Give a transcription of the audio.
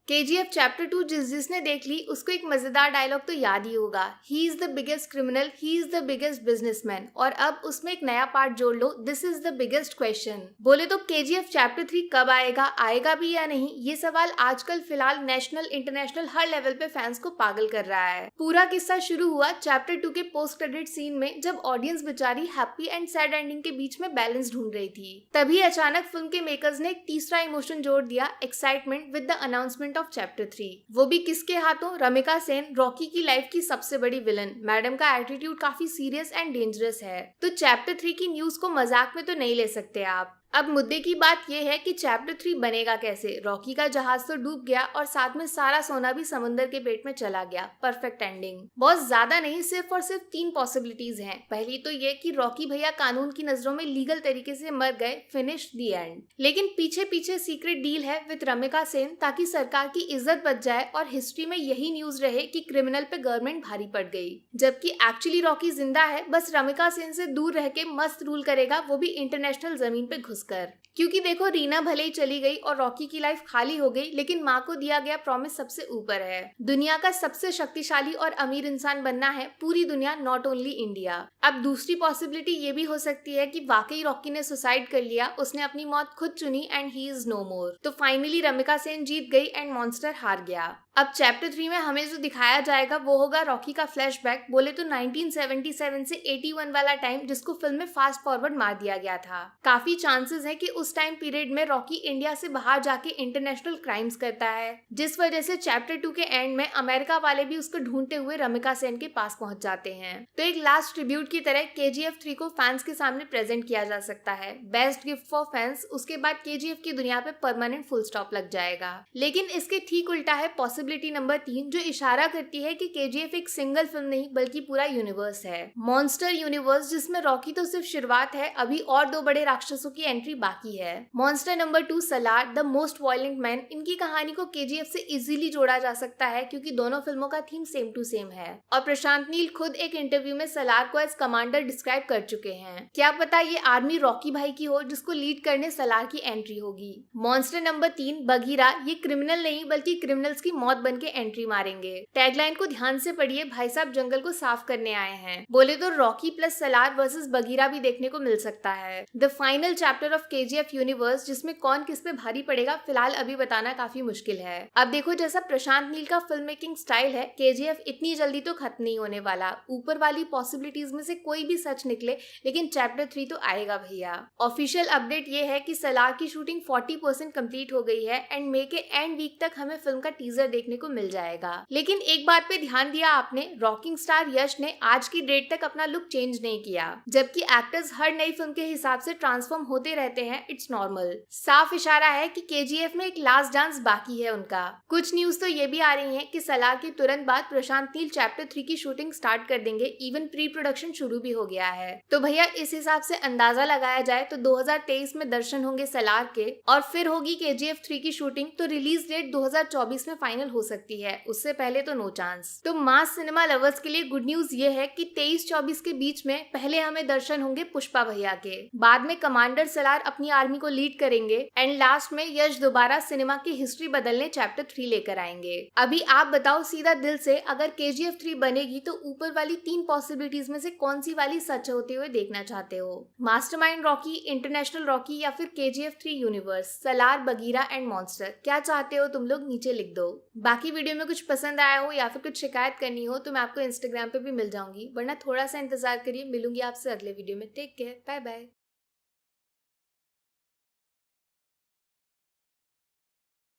KGF chapter 2 जिसने देख ली उसको एक मजेदार डायलॉग तो याद ही होगा, he is the biggest criminal, he is the biggest businessman. और अब उसमें एक नया पार्ट जोड़ लो, this is the biggest question. बोले तो केजीएफ चैप्टर 3 कब आएगा, आएगा भी या नहीं, ये सवाल आजकल फिलहाल नेशनल इंटरनेशनल हर लेवल पे फैंस को पागल कर रहा है। पूरा किस्सा शुरू हुआ चैप्टर 2 के पोस्ट क्रेडिट सीन में, जब ऑडियंस बेचारी हैप्पी एंड सैड एंडिंग के बीच में बैलेंस ढूंढ रही थी। तभी अचानक फिल्म के मेकर्स ने एक तीसरा इमोशन जोड़ दिया, excitement with the announcement of chapter 3। वो भी किसके हाथों, रमिका सेन, रॉकी की लाइफ की सबसे बड़ी विलन। मैडम का एटीट्यूड काफी सीरियस एंड डेंजरस है, तो चैप्टर 3 की न्यूज को मजाक में तो नहीं ले सकते आप। अब मुद्दे की बात यह है कि चैप्टर 3 बनेगा कैसे। रॉकी का जहाज तो डूब गया और साथ में सारा सोना भी समुद्र के पेट में चला गया, परफेक्ट एंडिंग। बहुत ज्यादा नहीं, सिर्फ और सिर्फ 3 पॉसिबिलिटीज हैं। पहली तो ये कि रॉकी भैया कानून की नजरों में लीगल तरीके से मर गए, फिनिश द एंड। लेकिन पीछे पीछे सीक्रेट डील है विद रमिका सेन, ताकि सरकार की इज्जत बच जाए और हिस्ट्री में यही न्यूज रहे कि क्रिमिनल पे गवर्नमेंट भारी पड़ गई। जबकि एक्चुअली रॉकी जिंदा है, बस रमिका सेन से दूर रह के मस्त रूल करेगा, वो भी इंटरनेशनल जमीन पे घुस कर। क्योंकि देखो, रीना भले ही चली गई और रॉकी की लाइफ खाली हो गई, लेकिन माँ को दिया गया प्रॉमिस सबसे ऊपर है। दुनिया का सबसे शक्तिशाली और अमीर इंसान बनना है, पूरी दुनिया, नॉट ओनली इंडिया। अब दूसरी पॉसिबिलिटी ये भी हो सकती है कि वाकई रॉकी ने सुसाइड कर लिया, उसने अपनी मौत खुद चुनी एंड ही इज नो मोर। तो फाइनली रमिका सेन जीत गई एंड मॉन्स्टर हार गया। अब चैप्टर 3 में हमें जो दिखाया जाएगा वो होगा रॉकी का फ्लैशबैक। बोले तो 1977 से 81 वाला टाइम, जिसको फिल्म में फास्ट फॉरवर्ड मार दिया गया था। काफी चांसेस है कि उस टाइम पीरियड में रॉकी इंडिया से बाहर जाके इंटरनेशनल क्राइम्स करता है, जिस वजह से चैप्टर 2 के एंड में अमेरिका वाले भी उसको ढूंढते हुए रमिका सेन के पास पहुंच जाते हैं। तो एक लास्ट ट्रिब्यूट की तरह केजीएफ 3 को फैंस के सामने प्रेजेंट किया जा सकता है, बेस्ट गिफ्ट फॉर फैंस। उसके बाद केजीएफ की दुनिया पे परमानेंट फुल स्टॉप लग जाएगा। लेकिन इसके ठीक उल्टा है पॉसिबिलिटी नंबर 3, जो इशारा करती है कि केजीएफ एक सिंगल फिल्म नहीं बल्कि पूरा यूनिवर्स है, मॉन्स्टर यूनिवर्स, जिसमें रॉकी तो सिर्फ शुरुआत है, अभी और 2 बड़े राक्षसों की एंट्री बाकी है। Monster number 2 Salaar, the most violent man. इनकी कहानी को केजीएफ से इजीली जोड़ा जा सकता है, क्योंकि दोनों फिल्मों का थीम सेम टू सेम है। और प्रशांत नील खुद एक इंटरव्यू में सलार को एज कमांडर डिस्क्राइब कर चुके हैं। क्या पता ये आर्मी रॉकी भाई की हो, जिसको लीड करने सलार की एंट्री होगी। मॉन्स्टर नंबर 3 बगीरा, ये क्रिमिनल नहीं बल्कि क्रिमिनल्स की मौत बन के एंट्री मारेंगे। टैगलाइन को ध्यान से पढ़िए, भाई साहब जंगल को साफ करने आए हैं। बोले तो Rocky plus Salaar versus Bagheera भी देखने को मिल सकता है। The final chapter of KGF universe, जिसमें कौन किस पे भारी पड़ेगा फिलहाल अभी बताना काफी मुश्किल है। अब देखो, जैसा प्रशांत नील का फिल्म मेकिंग स्टाइल है, केजीएफ इतनी जल्दी तो खत्म नहीं होने वाला। ऊपर वाली पॉसिबिलिटीज में से कोई भी सच निकले, लेकिन चैप्टर 3 तो आएगा भैया। ऑफिशियल अपडेट ये है कि सलार की शूटिंग 40% कंप्लीट हो गई है एंड मे के एंड वीक तक हमें फिल्म का टीजर देखने को मिल जाएगा। लेकिन एक बात पे ध्यान दिया आपने, रॉकिंग स्टार यश ने आज की डेट तक अपना लुक चेंज नहीं किया, जबकि एक्टर्स हर नई फिल्म के हिसाब से ट्रांसफॉर्म होते रहते हैं, इट्स नॉर्मल। साफ इशारा है कि केजीएफ में एक लास्ट डांस बाकी है उनका। कुछ न्यूज तो ये भी आ रही है कि सलार के तुरंत बाद प्रशांत नील चैप्टर 3 की शूटिंग स्टार्ट कर देंगे, इवन प्री प्रोडक्शन शुरू भी हो गया है। तो भैया इस हिसाब से अंदाजा लगाया जाए तो 2023 में दर्शन होंगे सलार के, और फिर होगी केजीएफ 3 की शूटिंग, तो रिलीज डेट 2024 में फाइनल हो सकती है, उससे पहले तो नो चांस। तो मास सिनेमा लवर्स के लिए गुड न्यूज ये है कि 23-24 के बीच में पहले हमें दर्शन होंगे पुष्पा भैया के, बाद में कमांडर सलार अपनी आर्मी को लीड करेंगे एंड लास्ट में यश दोबारा सिनेमा की हिस्ट्री बदलने चैप्टर 3 लेकर आएंगे। अभी आप बताओ सीधा दिल से, अगर केजीएफ 3 बनेगी तो ऊपर वाली 3 पॉसिबिलिटीज में से कौन सी वाली सच होते हुए देखना चाहते हो? मास्टरमाइंड रॉकी, इंटरनेशनल रॉकी, या फिर KGF 3 universe, Salaar, Bagheera and monster? क्या चाहते हो तुम लोग, नीचे लिख दो। बाकी वीडियो में कुछ पसंद आया हो या फिर कुछ शिकायत करनी हो तो मैं आपको इंस्टाग्राम पे भी मिल जाऊंगी, वरना थोड़ा सा इंतजार करिए, मिलूंगी आपसे अगले वीडियो में। Take care, bye bye.